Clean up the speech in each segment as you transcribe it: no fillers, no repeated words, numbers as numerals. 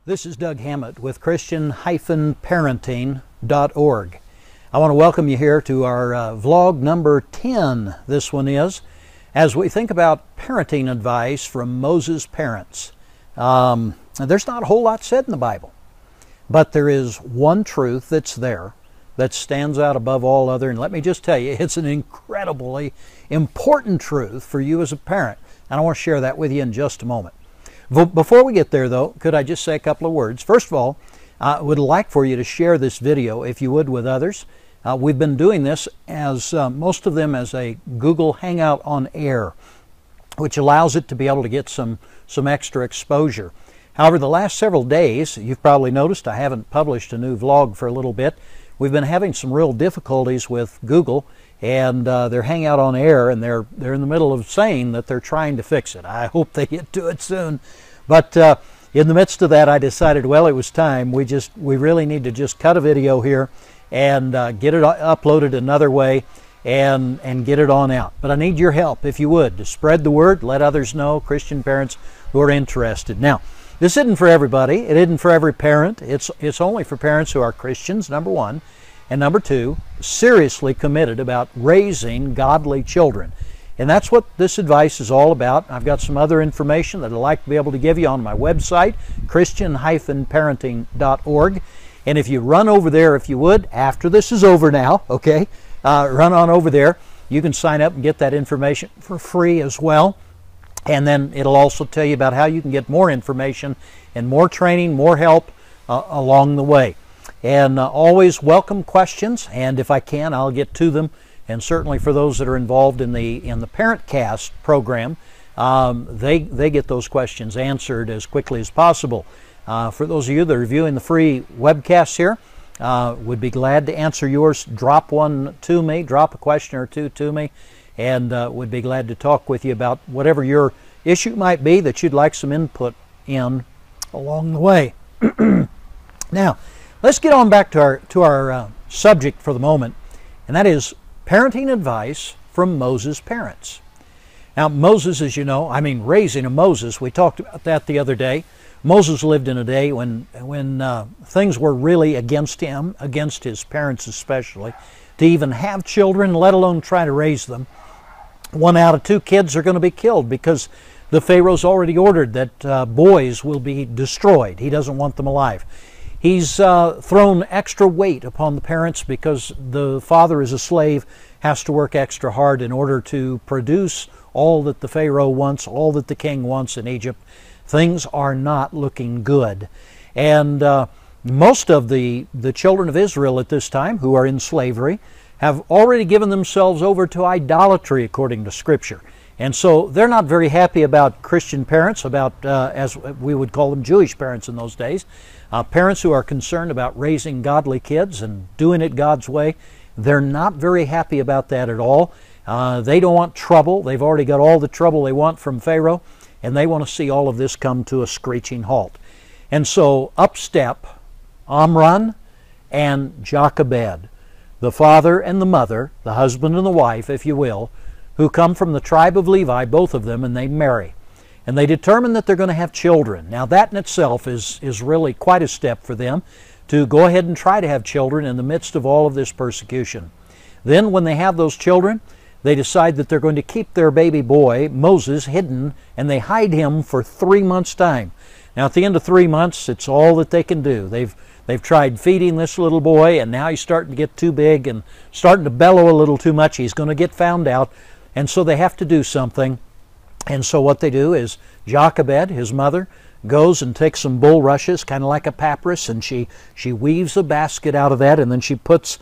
This is Doug Hammett with Christian-parenting.org. I want to welcome you here to our vlog number 10, this one is, as we think about parenting advice from Moses' parents. There's not a whole lot said in the Bible, but there is one truth that's there that stands out above all other, and let me just tell you, it's an incredibly important truth for you as a parent, and I want to share that with you in just a moment. Before we get there, though, could I just say a couple of words? First of all, I would like for you to share this video, if you would, with others. We've been doing this, as most of them, as a Google Hangout on Air, which allows it to be able to get some extra exposure. However, the last several days, you've probably noticed I haven't published a new vlog for a little bit. We've been having some real difficulties with Google and their Hangout on Air, and they're in the middle of saying that they're trying to fix it. I hope they get to it soon. But in the midst of that, I decided, well, it was time. We really need to just cut a video here and get it uploaded another way and get it on out. But I need your help, if you would, to spread the word, let others know, Christian parents who are interested. Now, this isn't for everybody. It isn't for every parent. It's only for parents who are Christians, number one, and number two, seriously committed about raising godly children. And that's what this advice is all about. I've got some other information that I'd like to be able to give you on my website, Christian-parenting.org. And if you run over there, if you would, after this is over now, okay, run on over there. You can sign up and get that information for free as well. And then it'll also tell you about how you can get more information and more training, more help along the way. And always welcome questions, and if I can, I'll get to them. And certainly for those that are involved in the ParentCast program, they get those questions answered as quickly as possible. For those of you that are viewing the free webcasts here, would be glad to answer yours. Drop one to me, drop a question or two to me, and would be glad to talk with you about whatever your issue might be that you'd like some input in along the way. Now, let's get on back to our subject for the moment, and that is parenting advice from Moses' parents. Now, Moses, as you know, raising a Moses, we talked about that the other day. Moses lived in a day when things were really against him, against his parents especially, to even have children, let alone try to raise them. 1 out of 2 kids are going to be killed because the Pharaoh's already ordered that boys will be destroyed. He doesn't want them alive. He's thrown extra weight upon the parents because the father is a slave, has to work extra hard in order to produce all that the Pharaoh wants, all that the king wants in Egypt. Things are not looking good. And most of the children of Israel at this time who are in slavery have already given themselves over to idolatry according to Scripture. And so they're not very happy about Christian parents, about, as we would call them, Jewish parents in those days. Parents who are concerned about raising godly kids and doing it God's way, they're not very happy about that at all. They don't want trouble. They've already got all the trouble they want from Pharaoh, and they want to see all of this come to a screeching halt. And so up step Amram and Jochobed, the father and the mother, the husband and the wife, if you will, who come from the tribe of Levi, both of them, and they marry. And they determine that they're going to have children. Now that in itself is really quite a step for them to go ahead and try to have children in the midst of all of this persecution. Then when they have those children, they decide that they're going to keep their baby boy, Moses, hidden, and they hide him for 3 months' time. Now at the end of 3 months, it's all that they can do. They've tried feeding this little boy, and now he's starting to get too big and starting to bellow a little too much. He's going to get found out. And so they have to do something. And so what they do is Jochobed, his mother, goes and takes some bulrushes, kind of like a papyrus, and she weaves a basket out of that, and then she puts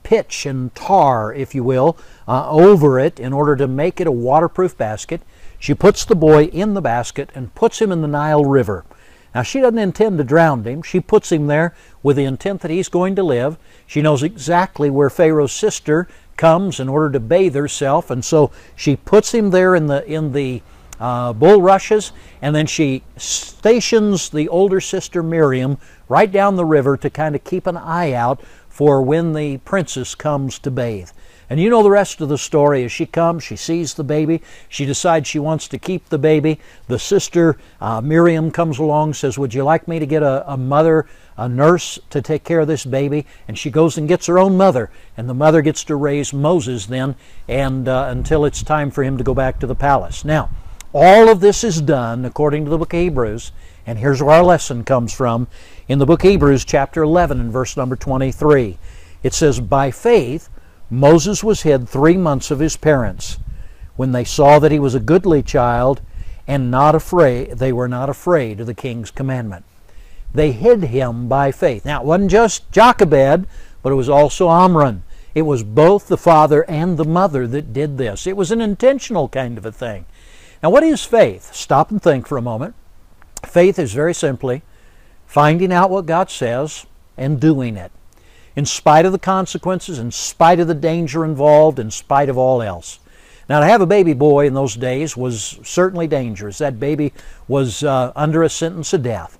pitch and tar, if you will, over it in order to make it a waterproof basket. She puts the boy in the basket and puts him in the Nile River. Now, she doesn't intend to drown him. She puts him there with the intent that he's going to live. She knows exactly where Pharaoh's sister comes in order to bathe herself, and so she puts him there in the bulrushes, and then she stations the older sister Miriam right down the river to kind of keep an eye out for when the princess comes to bathe. And you know the rest of the story. As she comes, she sees the baby. She decides she wants to keep the baby. The sister, Miriam, comes along, says, would you like me to get a mother, a nurse to take care of this baby? And she goes and gets her own mother. And the mother gets to raise Moses then, and until it's time for him to go back to the palace. Now, all of this is done according to the book of Hebrews. And here's where our lesson comes from. In the book of Hebrews, chapter 11, and verse number 23. It says, by faith, Moses was hid 3 months of his parents, when they saw that he was a goodly child, and they were not afraid of the king's commandment. They hid him by faith. Now, it wasn't just Jochobed, but it was also Amram. It was both the father and the mother that did this. It was an intentional kind of a thing. Now, what is faith? Stop and think for a moment. Faith is very simply finding out what God says and doing it, in spite of the consequences, in spite of the danger involved, in spite of all else. Now, to have a baby boy in those days was certainly dangerous. That baby was under a sentence of death.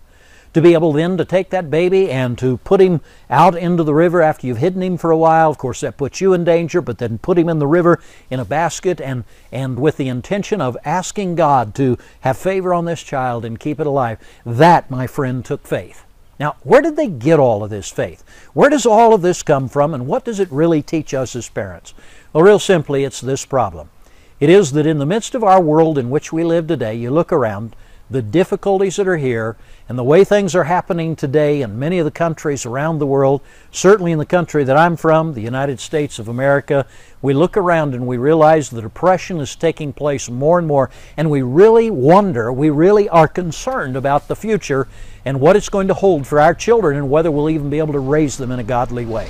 To be able then to take that baby and to put him out into the river after you've hidden him for a while, of course that puts you in danger, but then put him in the river in a basket and with the intention of asking God to have favor on this child and keep it alive, that, my friend, took faith. Now, where did they get all of this faith? Where does all of this come from, and what does it really teach us as parents? Well, real simply, it's this problem. It is that in the midst of our world in which we live today, you look around, the difficulties that are here, and the way things are happening today in many of the countries around the world, certainly in the country that I'm from, the United States of America, we look around and we realize that oppression is taking place more and more, and we really wonder, we really are concerned about the future and what it's going to hold for our children and whether we'll even be able to raise them in a godly way.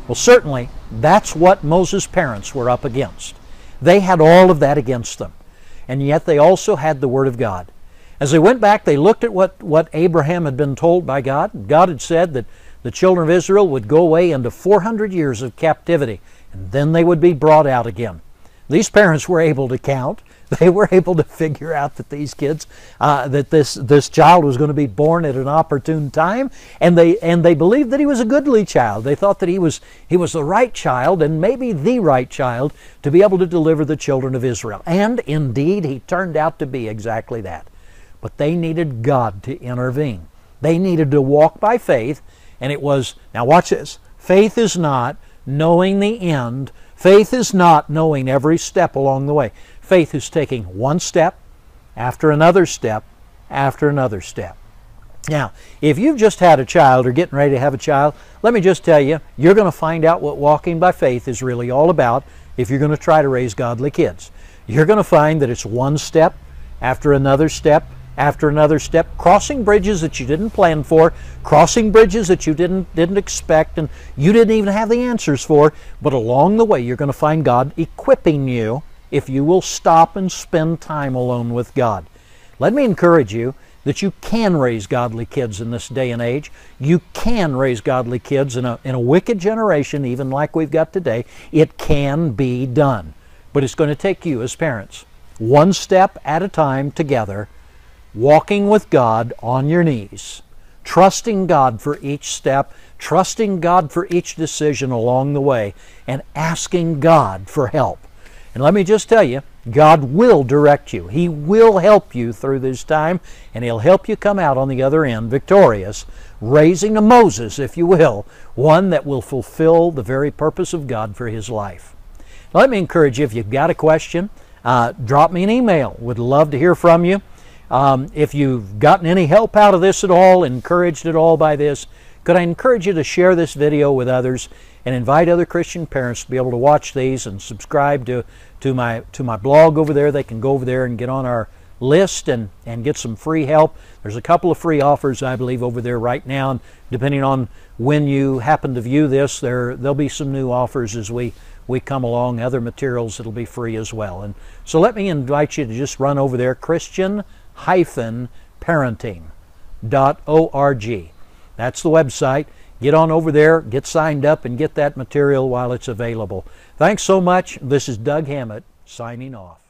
Well, certainly, that's what Moses' parents were up against. They had all of that against them, and yet they also had the Word of God. As they went back, they looked at what Abraham had been told by God. God had said that the children of Israel would go away into 400 years of captivity, and then they would be brought out again. These parents were able to count. They were able to figure out that these kids, that this child was going to be born at an opportune time, and they believed that he was a goodly child. They thought that he was the right child, and maybe the right child, to be able to deliver the children of Israel. And indeed, he turned out to be exactly that. But they needed God to intervene. They needed to walk by faith, and it was, now watch this, faith is not knowing the end. Faith is not knowing every step along the way. Faith is taking one step after another step after another step. Now, if you've just had a child or getting ready to have a child, let me just tell you, you're going to find out what walking by faith is really all about if you're going to try to raise godly kids. You're going to find that it's one step after another step after another step, crossing bridges that you didn't plan for, crossing bridges that you didn't expect and you didn't even have the answers for, but along the way you're going to find God equipping you if you will stop and spend time alone with God. Let me encourage you that you can raise godly kids in this day and age. You can raise godly kids in a wicked generation, even like we've got today. It can be done. But it's going to take you as parents, one step at a time together, walking with God on your knees, trusting God for each step, trusting God for each decision along the way, and asking God for help. And let me just tell you, God will direct you. He will help you through this time, and He'll help you come out on the other end victorious, raising a Moses, if you will, one that will fulfill the very purpose of God for his life. Now, let me encourage you, if you've got a question, drop me an email. Would love to hear from you. If you've gotten any help out of this at all, encouraged at all by this, could I encourage you to share this video with others and invite other Christian parents to be able to watch these and subscribe to my blog over there. They can go over there and get on our list and get some free help. There's a couple of free offers, I believe, over there right now, and depending on when you happen to view this, there'll be some new offers as we come along, other materials that'll be free as well. And so let me invite you to just run over there, Christian-parenting.org. That's the website. Get on over there, get signed up, and get that material while it's available. Thanks so much. This is Doug Hammett signing off.